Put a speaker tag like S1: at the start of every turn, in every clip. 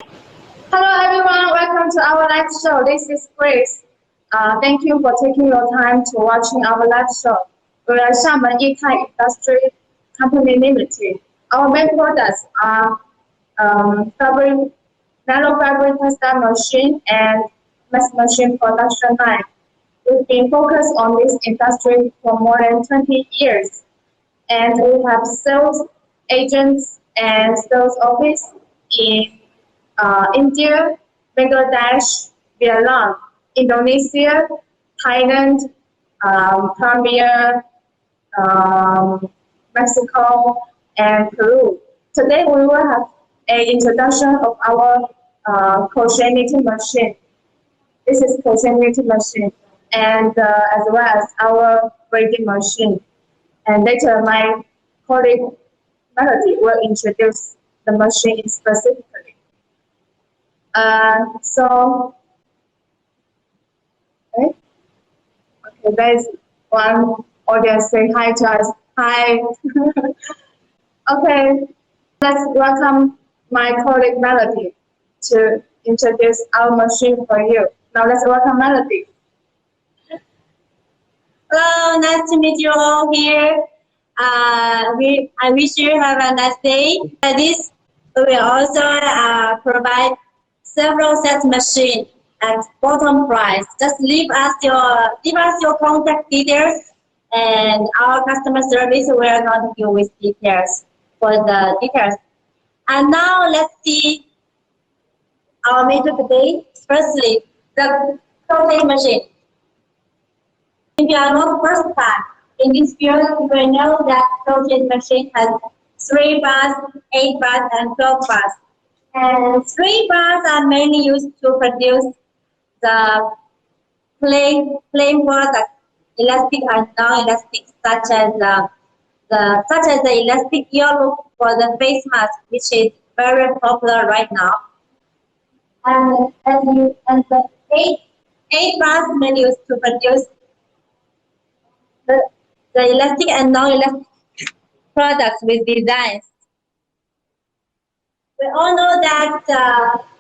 S1: Hello everyone, welcome to our live show. This is Grace. Thank you for taking your time to watching our live show. We are Xiamen Yitai Industry Company Limited. Our main products are fabric, nano fabric textile machine and mass machine production line. We've been focused on this industry for more than 20 years, and we have sales agents and sales office in India, Bangladesh, Vietnam, Indonesia, Thailand, Colombia, Mexico, and Peru. Today we will have an introduction of our crochet knitting machine. This is crochet knitting machine, and as well as our braiding machine. And later my colleague Melody will introduce the machine specifically. Okay, there's one audience say hi to us. Hi. Okay, let's welcome my colleague Melody to introduce our machine for you. Now let's welcome Melody.
S2: Hello, nice to meet you all here. I wish you have a nice day. This we will also provide several set machine at bottom price. Just leave us your contact details, and our customer service will contact you with details for the details. And now let's see our major today. Firstly, the crochet machine. If you are not first time in this field, you will know that crochet machine has 3 bars, 8 bars, and 12 bars. And 3 bars are mainly used to produce the plain product, elastic and non-elastic, such as the elastic earlobe for the face mask, which is very popular right now. And the 8 bars mainly used to produce the elastic and non-elastic products with designs. We all know that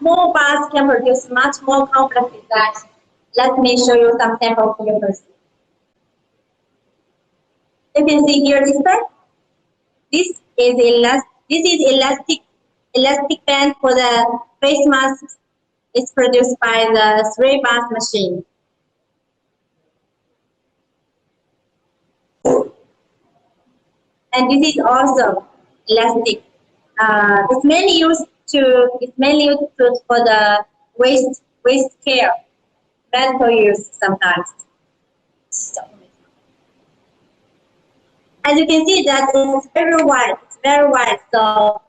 S2: more bars can produce much more complex designs. Let me show you some samples for you first. You can see here this part. This is elastic band for the face mask. It's produced by the 3 bars machine. And this is also elastic. It's mainly used for the waist care, medical use sometimes. As you can see, that it's very wide. It's very wide. So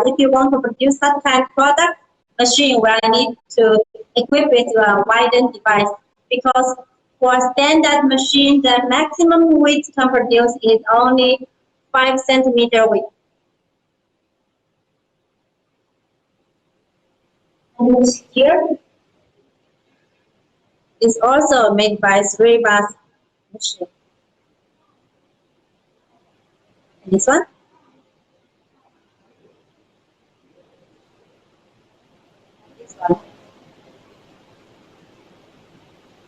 S2: if you want to produce such kind of product, machine will need to equip it with a widened device, because for a standard machine, the maximum width can produce is only 5 centimeter width. And here is also made by 3 bars machine. And this one. And this one.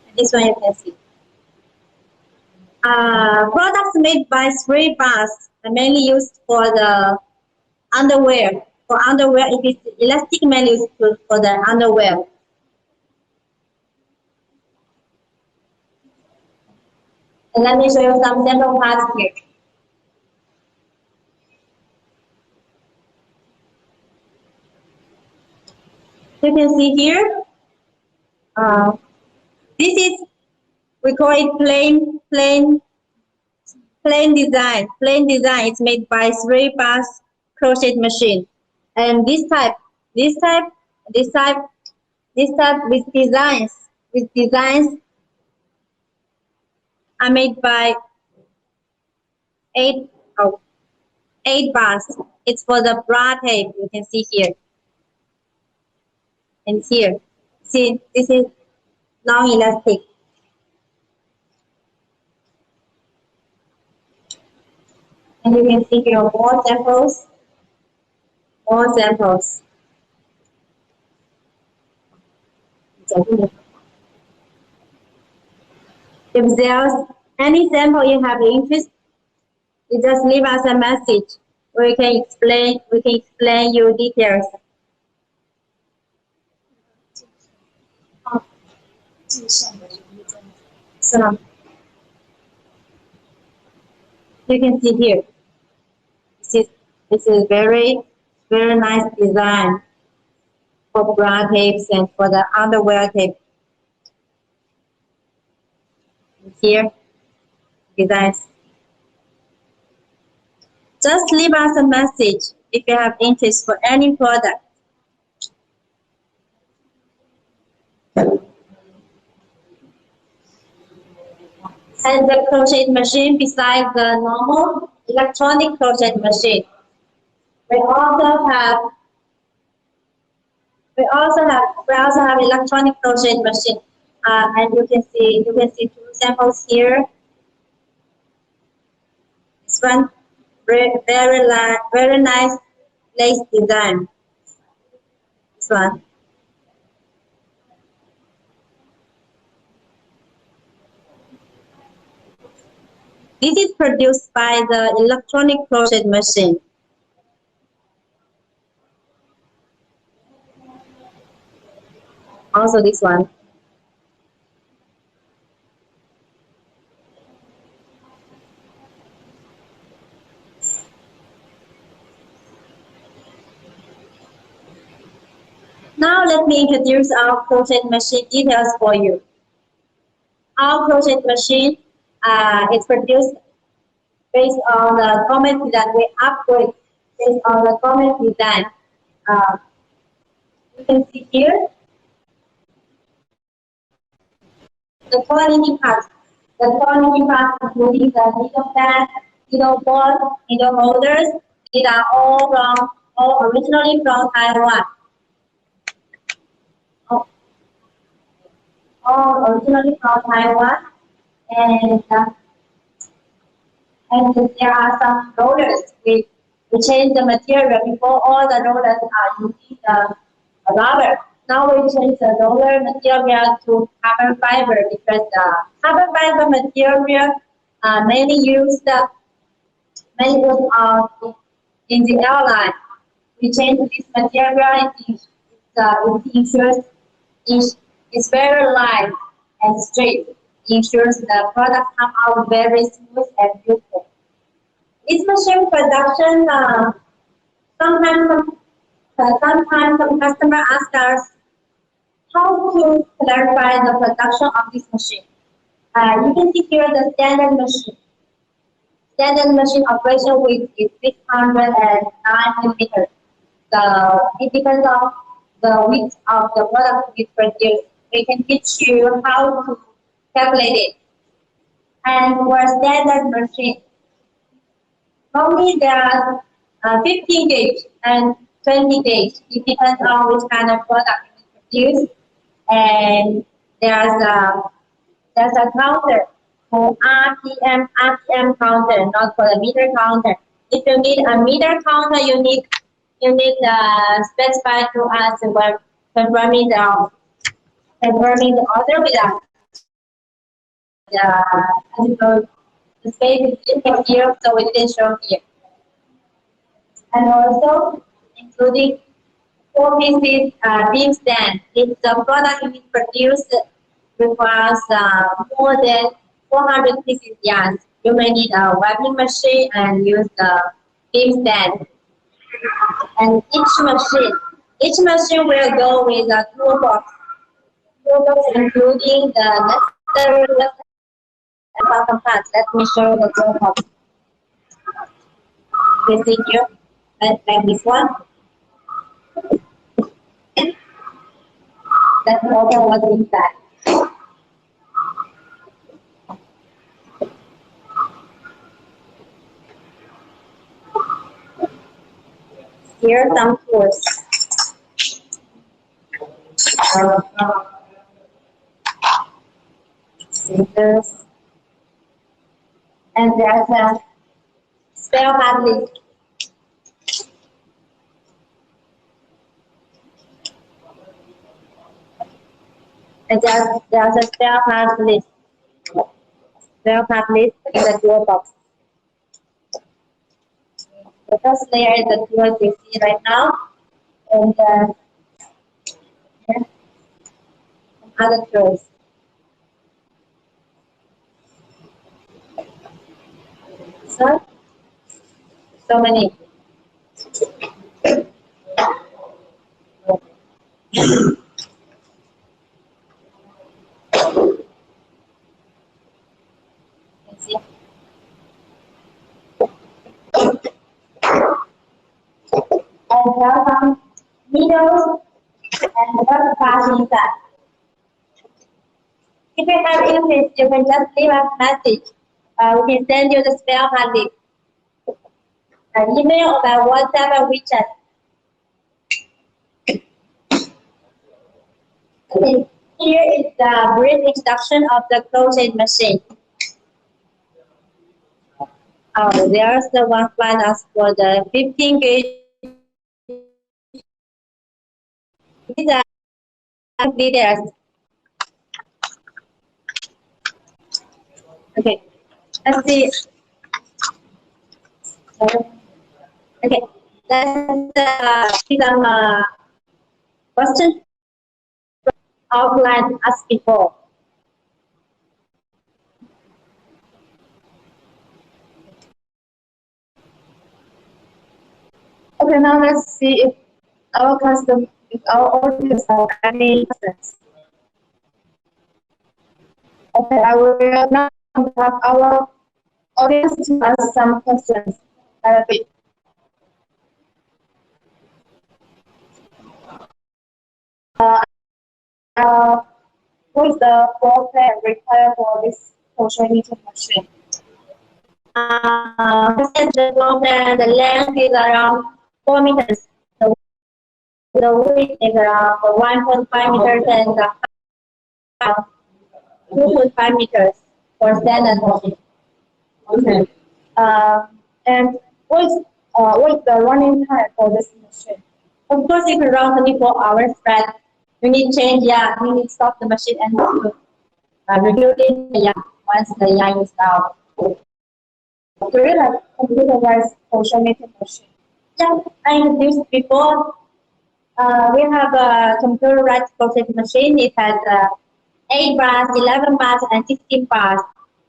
S2: And this one you can see. Products made by 3 bars are mainly used for the underwear. For underwear, it is elastic mainly used for the underwear. And let me show you some sample parts here. You can see here. This is, we call it plain design. Plain design is made by 3 bars crochet machine. And this type with designs are made by 8 bars. It's for the bra tape, you can see here. And here, see, this is non-elastic. And you can see here more samples. If there's any sample you have interest, you just leave us a message. We can explain you details. So you can see here. This is very nice design for bra tapes and for the underwear tape. Here, designs. Just leave us a message if you have interest for any product. And the crochet machine, besides the normal electronic crochet machine, we also have electronic crochet machine. And you can see two samples here. This one very nice lace design. This one. This is produced by the electronic crochet machine. Also this one. Now let me introduce our crochet machine details for you. Our crochet machine is produced based on the common that we upgrade based on the common design. You can see here the quality parts. The quality parts including the needle pad, needle ball, needle holders. These are all originally from Taiwan. All originally from Taiwan, and there are some rollers. We change the material. Before, all the rollers are using the rubber. Now we change the roller material to carbon fiber because the carbon fiber material mainly used in the airline. We change this material. It's very light and straight. It ensures the product come out very smooth and beautiful. This machine production, sometimes some customer ask us how to clarify the production of this machine. You can see here the standard machine. Standard machine operation width is 609 millimeters. It depends on the width of the product we produce. We can teach you how to calculate it. And for standard machine, normally there are 15 gauge and 20 gauge. It depends on which kind of product you produce. And there's a counter for RPM counter, not for the meter counter. If you need a meter counter, you need specify to us when confirming the order with us. The space is different here, so we didn't show here. And also including 4 pieces beam stand. If the product you produce requires more than 400 pieces yarn, you may need a webbing machine and use the beam stand. And each machine will go with a toolbox. Toolbox including the necessary and bottom parts. Let me show the toolbox. You see here, like this one. Let's open what's inside. Here are some tools. Scissors. And there's a spare part list. And there's a spare part list. Spare part list in the tool box. The first layer is the tool you see right now, and yeah, some other tools. So many. See? And there are some needles and rubber parts inside. If you have interest, you can just leave us a message. We can send you the spare part list. An email or by WhatsApp or WeChat. Okay. Here is the brief introduction of the crochet machine. There's the one plan as for the 15 gauge. These are details. Okay, let's see. Okay, let's see some questions outlined as before.
S1: Okay, now let's see if our audience have any questions. Okay, I will now have our audience to ask some questions. Arabic. What is the floor plan required for this crochet knitting machine?
S2: The floor plan, the length is around 4 meters. The width is around 1.5 meters and the height 2.5 meters for standard machine.
S1: Okay. And what is the running time for this machine?
S2: Of course, if you run 24 hours straight, you need change yarn, you need stop the machine and rebuilding the yarn once the yarn is out.
S1: Do you have computerized crochet knitting machine?
S2: Yeah, I introduced before. We have a computerized crochet machine. It has 8 bars, 11 bars, and 16 bars.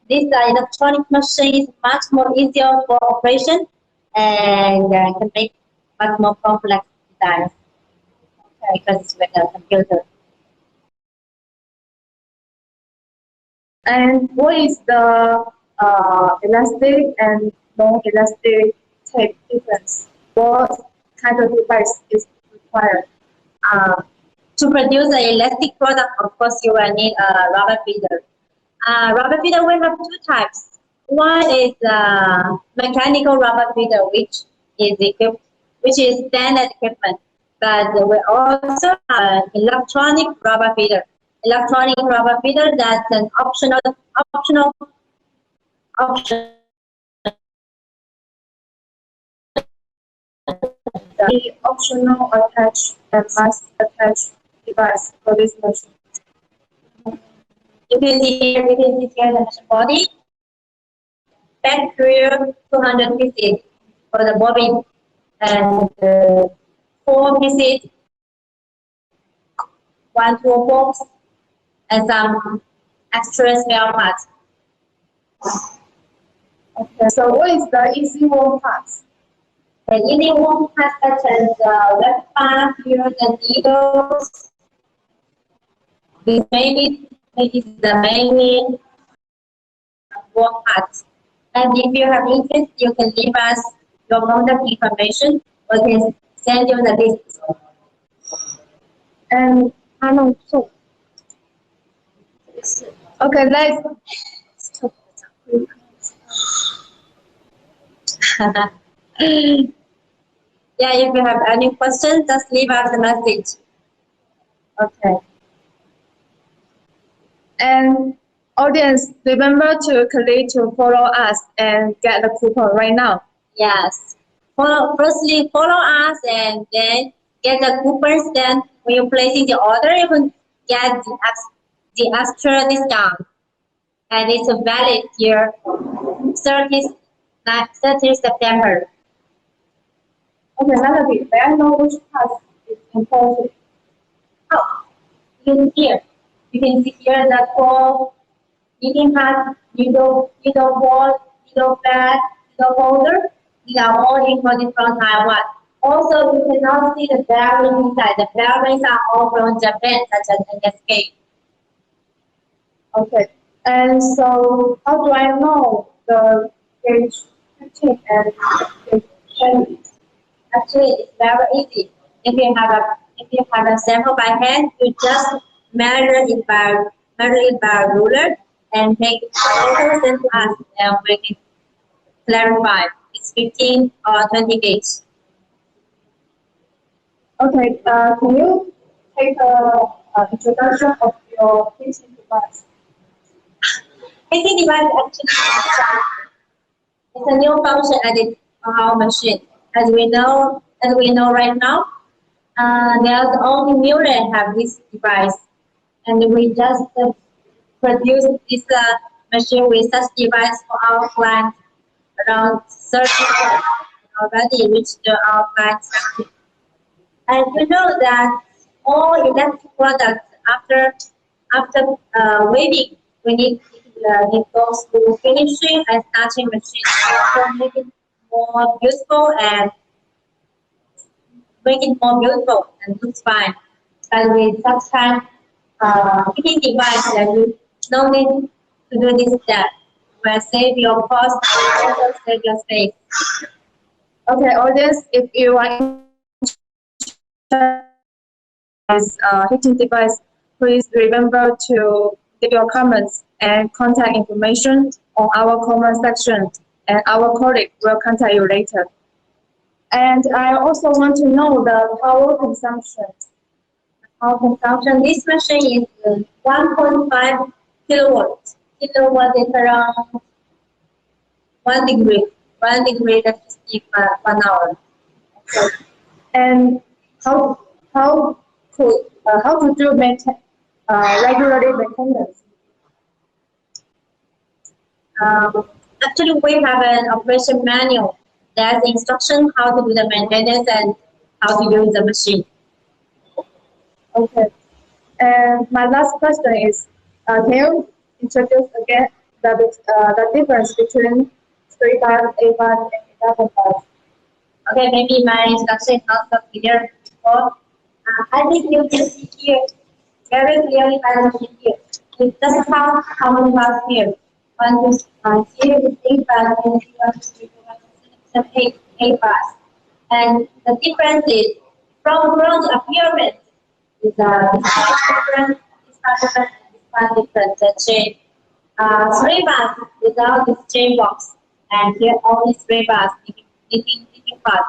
S2: This electronic machine is much more easier for operation and can make much more complex designs because it's with a computer.
S1: And what is the elastic and non-elastic tape difference? What kind of device is required?
S2: To produce an elastic product, of course, you will need a rubber feeder. Rubber feeder we have 2 types. One is mechanical rubber feeder, which is standard equipment. But we also have electronic rubber feeder. Electronic rubber feeder, that's an option.
S1: The optional attach and must attach device for this machine.
S2: You can see here the machine body. Back through 200 pieces for the bobbin and 4 pieces, 1 tool box, and some extra spare parts.
S1: Okay, so what is the easy warm parts?
S2: The easy warm parts such as web part, here the needles. This is the main warm parts. And if you have interest, you can leave us your contact information. We can send you the list.
S1: And okay, let's
S2: Yeah, if you have any questions, just leave us a message.
S1: okay. And audience, remember to click to follow us and get the coupon right now.
S2: Yes. Firstly, follow us and then get the coupons. Then when you're placing the order, you can get the extra discount, and it's valid till 30 September.
S1: Okay, Melody, may I know which class is important?
S2: Oh, you can see here that for knitting hat, needle ball, needle pad, needle holder. These are all imported from Taiwan. Also, you cannot see the bearings inside. The bearings are all from Japan, such as NSK.
S1: Okay, and so how do I know the page 15 and page 20?
S2: Actually, it's very easy. If you have a sample by hand, you just measure it by a ruler and take photos and us, and we can clarify. It's 15 or 20 gauge.
S1: Okay, can you take a introduction of your teaching device?
S2: Printing device it's a new function added on our machine. As we know right now, there's only Mueller have this device, and we just produce this machine with such device for our clients around 30 years already reached our clients. And you know that all electric products after weaving, we need it goes to finishing and starting machine. So make it more beautiful and looks fine. And with such kind fitting device, that you don't need to do this step. Will save your cost and also save your space.
S1: Okay, audience, if you are interested in this heating device, please remember to leave your comments and contact information on our comment section, and our colleague will contact you later. And I also want to know the power consumption.
S2: Our consumption, this machine is 1.5 kilowatts. Kilowatt is around 1 degree. 1 degree electricity per 1 hour.
S1: And how could you maintain regularly maintenance?
S2: Actually, we have an operation manual. There's instruction how to do the maintenance and how to use the machine.
S1: Okay. And my last question is, can you introduce again the difference between 3 bars, 8 bars, and 11 bars?
S2: Okay, maybe my instruction is not so clear before. I think you can see here very clearly by the machine here. It doesn't count how many bars here. 1, 2, here is 8 bars, and 1, 2, 3, 4, 5, 6, 7, 8 bars. And the difference is from the appearance is different, this part different, the chain. 3 bars without this chain box, and here only 3 bars, knitting part.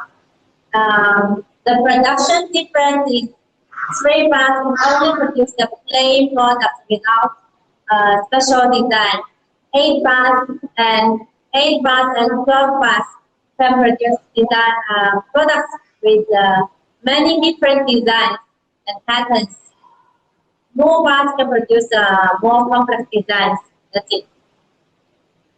S2: The production difference is 3 bars only produce the plain product without special design. 8 bars and 12 bars can produce design products with many different designs and patterns. More bars can produce more complex designs. That's it.